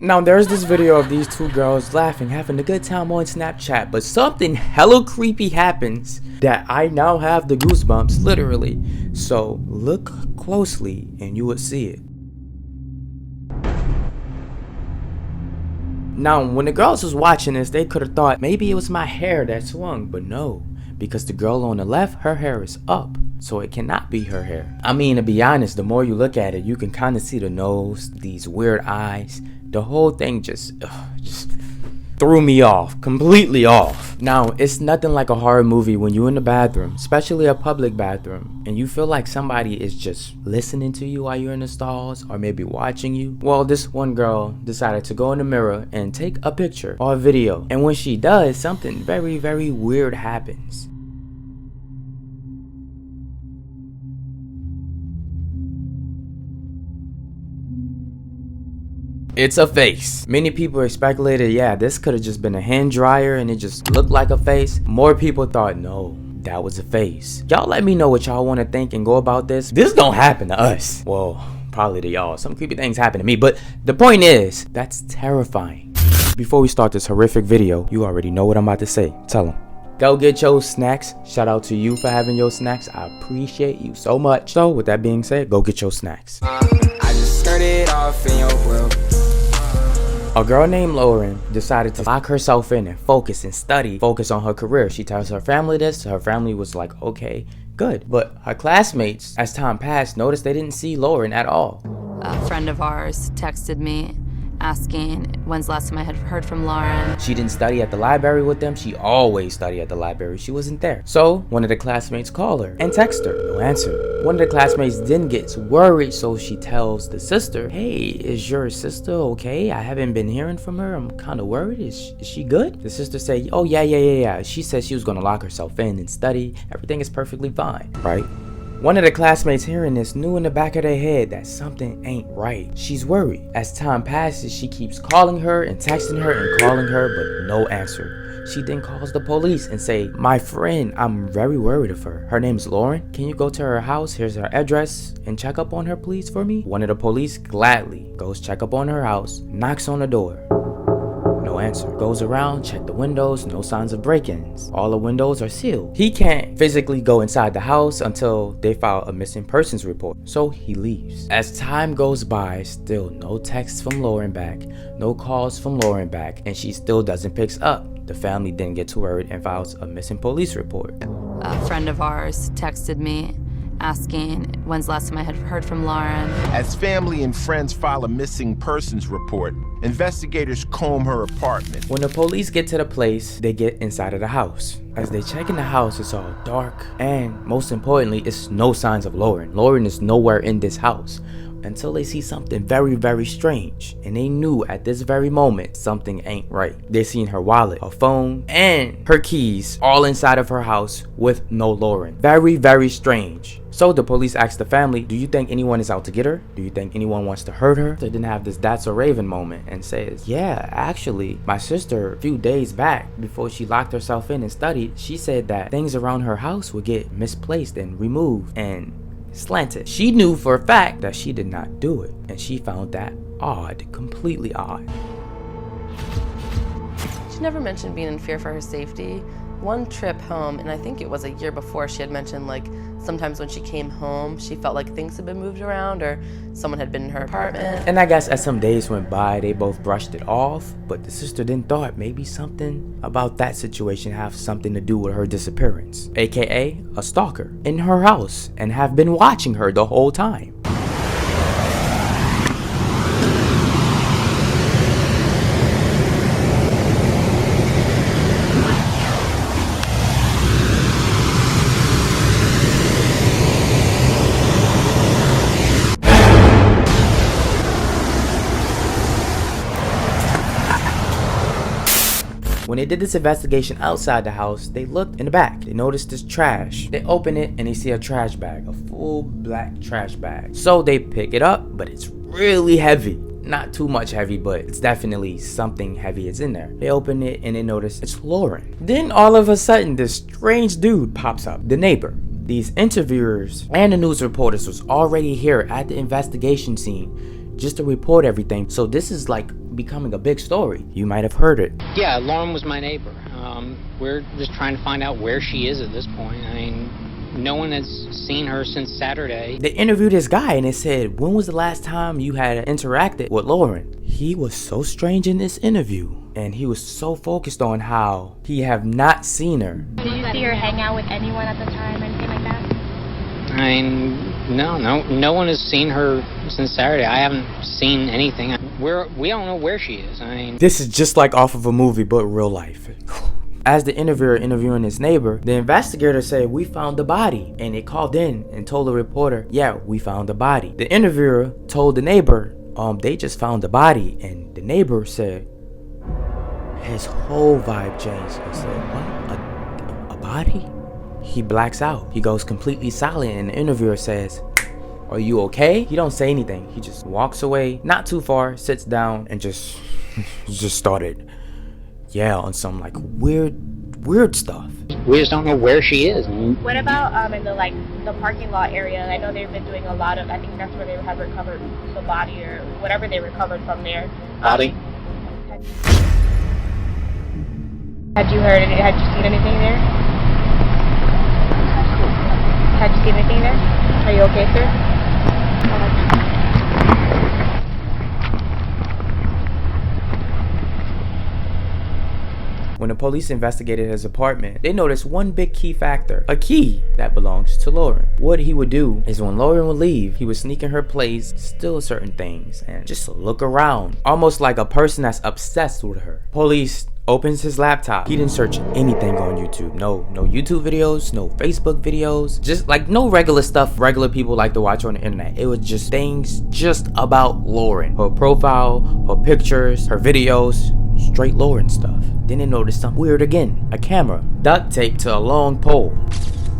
Now there's this video of these two girls laughing, having a good time on Snapchat, but something hella creepy happens that I now have the goosebumps, literally. So look closely and you would see it. Now when the girls was watching this, they could have thought maybe it was my hair that swung, but no, because the girl on the left, her hair is up. So it cannot be her hair. I mean, to be honest, the more you look at it, you can kind of see the nose, these weird eyes. The whole thing just threw me off, completely off. Now, it's nothing like a horror movie when you're in the bathroom, especially a public bathroom, and you feel like somebody is just listening to you while you're in the stalls or maybe watching you. Well, this one girl decided to go in the mirror and take a picture or a video. And when she does, something very, very weird happens. It's a face. Many people have speculated, yeah, this could have just been a hand dryer and it just looked like a face. More people thought, no, that was a face. Y'all let me know what y'all want to think and go about this. This don't happen to us. Well, probably to y'all. Some creepy things happen to me, but the point is, that's terrifying. Before we start this horrific video, you already know what I'm about to say. Tell them. Go get your snacks. Shout out to you for having your snacks. I appreciate you so much. So with that being said, go get your snacks. I just started off in your world. A girl named Lauren decided to lock herself in and focus on her career. She tells her family this. Her family was like, okay, good. But her classmates, as time passed, noticed they didn't see Lauren at all. A friend of ours texted me asking when's the last time I had heard from Lauren. She didn't study at the library with them. She always studied at the library. She wasn't there. So one of the classmates called her and texted her. No answer. One of the classmates then gets worried, so she tells the sister, hey, is your sister okay? I haven't been hearing from her. I'm kind of worried. Is she good? The sister said, oh yeah. She said she was gonna lock herself in and study. Everything is perfectly fine, right? One of the classmates hearing this knew in the back of their head that something ain't right. She's worried. As time passes, she keeps calling her and texting her and calling her, but no answer. She then calls the police and say, my friend, I'm very worried of her. Her name's Lauren. Can you go to her house? Here's her address and check up on her, please, for me? One of the police gladly goes check up on her house, knocks on the door. No answer. Goes around, check the windows, no signs of break-ins. All the windows are sealed. He can't physically go inside the house until they file a missing persons report, so he leaves. As time goes by, still no texts from Lauren back, no calls from Lauren back, and she still doesn't pick up. The family then gets worried and files a missing police report. A friend of ours texted me asking when's the last time I had heard from Lauren. As family and friends file a missing persons report, investigators comb her apartment. When the police get to the place, they get inside of the house. As they check in the house, it's all dark, and most importantly, it's no signs of Lauren. Lauren is nowhere in this house until they see something very, very strange, and they knew at this very moment something ain't right. They seen her wallet, her phone, and her keys all inside of her house with no Lauren. Very, very strange. So the police asked the family, do you think anyone is out to get her? Do you think anyone wants to hurt her? They didn't have this that's a Raven moment and says, yeah, actually, my sister, a few days back, before she locked herself in and studied, she said that things around her house would get misplaced and removed and slanted. She knew for a fact that she did not do it, and she found that odd, completely odd. She never mentioned being in fear for her safety. One trip home, and I think it was a year before, she had mentioned like sometimes when she came home, she felt like things had been moved around or someone had been in her apartment. And I guess as some days went by, they both brushed it off, but the sister then thought maybe something about that situation have something to do with her disappearance, aka a stalker in her house, and have been watching her the whole time. When they did this investigation outside the house, they looked in the back. They noticed this trash. They open it and they see a trash bag, a full black trash bag. So they pick it up, but it's really heavy. Not too much heavy, but it's definitely something heavy is in there. They open it and they notice it's Lauren. Then all of a sudden, this strange dude pops up, the neighbor. These interviewers and the news reporters was already here at the investigation scene just to report everything. So this is like becoming a big story. You might have heard it. Yeah, Lauren was my neighbor. We're just trying to find out where she is at this point. I mean, no one has seen her since Saturday. They interviewed this guy and it said, when was the last time you had interacted with Lauren? He was so strange in this interview, and he was so focused on how he have not seen her. Did you see her hang out with anyone at the time, anything like that? I mean, no one has seen her since Saturday. I haven't seen anything. We don't know where she is. I mean, this is just like off of a movie, but real life. As the interviewer interviewing his neighbor, the investigator said, we found the body. And they called in and told the reporter, yeah, we found the body. The interviewer told the neighbor, they just found the body. And the neighbor said, his whole vibe changed. He said, what? A body? He blacks out. He goes completely silent, and the interviewer says, are you okay? He don't say anything. He just walks away, not too far, sits down, and just started, on some like weird stuff. we just don't know where she is. What about in the parking lot area? I know they've been doing a lot of, I think that's where they have recovered the body or whatever they recovered from there. Body? Had you heard had you seen anything there? Had you seen anything there? Are you okay, sir? When the police investigated his apartment, they noticed one big key factor, a key that belongs to Lauren. What he would do is when Lauren would leave, he would sneak in her place, steal certain things, and just look around, almost like a person that's obsessed with her. Police opens his laptop. He didn't search anything on YouTube. No YouTube videos, no Facebook videos, just like no regular stuff regular people like to watch on the internet. It was just things just about Lauren. Her profile, her pictures, her videos, straight Lauren stuff. Then they noticed something weird again. A camera duct taped to a long pole.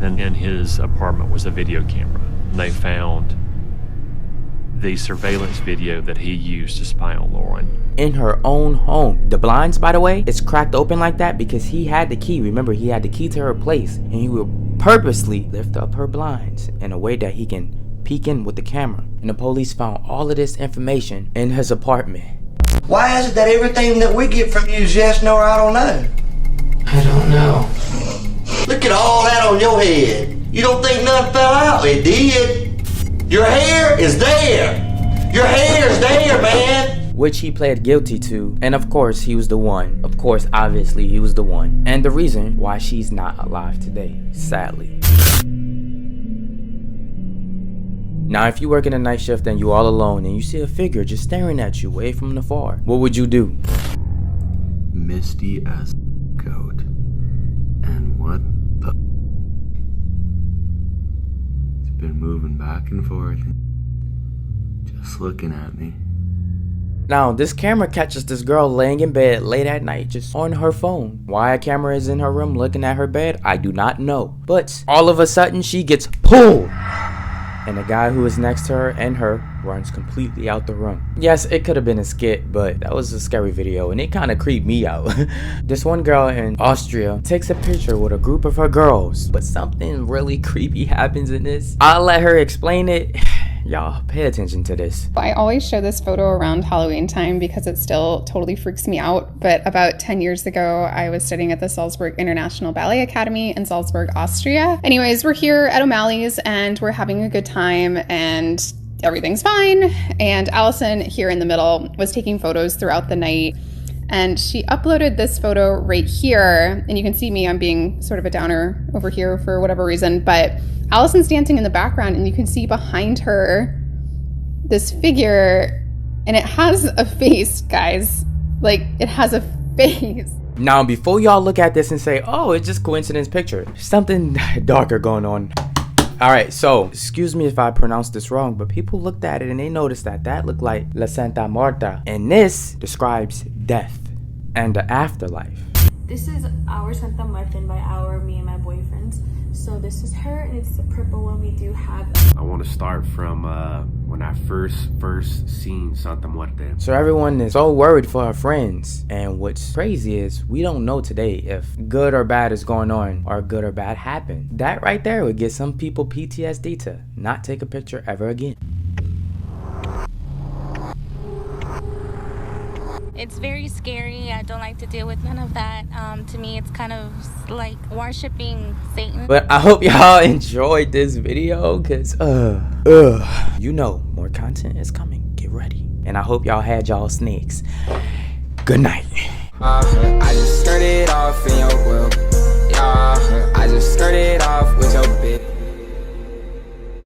And in his apartment was a video camera. They found the surveillance video that he used to spy on Lauren. In her own home. The blinds, by the way, it's cracked open like that because he had the key. Remember, he had the key to her place, and he would purposely lift up her blinds in a way that he can peek in with the camera. And the police found all of this information in his apartment. Why is it that everything that we get from you is yes, no, or I don't know? I don't know. Look at all that on your head. You don't think nothing fell out? It did. Your hair is there. Your hair is there, man. Which he pled guilty to, and of course he was the one. Of course, obviously he was the one. And the reason why she's not alive today, sadly. Now, if you work in a night shift and you're all alone and you see a figure just staring at you way from afar, what would you do? Misty as goat. And what the? It's been moving back and forth, just looking at me. Now, this camera catches this girl laying in bed late at night just on her phone. Why a camera is in her room looking at her bed, I do not know. But all of a sudden, she gets pulled. And the guy who is next to her and her runs completely out the room. Yes, it could have been a skit, but that was a scary video and it kind of creeped me out. This one girl in Austria takes a picture with a group of her girls, but something really creepy happens in this. I'll let her explain it. Y'all pay attention to this. I always show this photo around Halloween time because it still totally freaks me out. But about 10 years ago, I was studying at the Salzburg International Ballet Academy in Salzburg, Austria. Anyways, we're here at O'Malley's and we're having a good time and everything's fine. And Allison here in the middle was taking photos throughout the night. And she uploaded this photo right here. And you can see me, I'm being sort of a downer over here for whatever reason. But Allison's dancing in the background and you can see behind her this figure and it has a face, guys. Like, it has a face. Now, before y'all look at this and say, oh, it's just coincidence picture, something darker going on. Alright, so, excuse me if I pronounced this wrong, but people looked at it and they noticed that that looked like La Santa Muerta. And this describes death and the afterlife. This is our Santa Muerta by me and my boyfriends. So this is her and it's the purple one we do have. I want to start from when I first seen Santa Muerta. So everyone is so worried for her friends. And what's crazy is we don't know today if good or bad is going on or good or bad happened. That right there would get some people PTSD to not take a picture ever again. It's very scary. I don't like to deal with none of that. To me, it's kind of like worshiping Satan. But I hope y'all enjoyed this video, cause you know more content is coming. Get ready. And I hope y'all had y'all snakes. Good night. I just started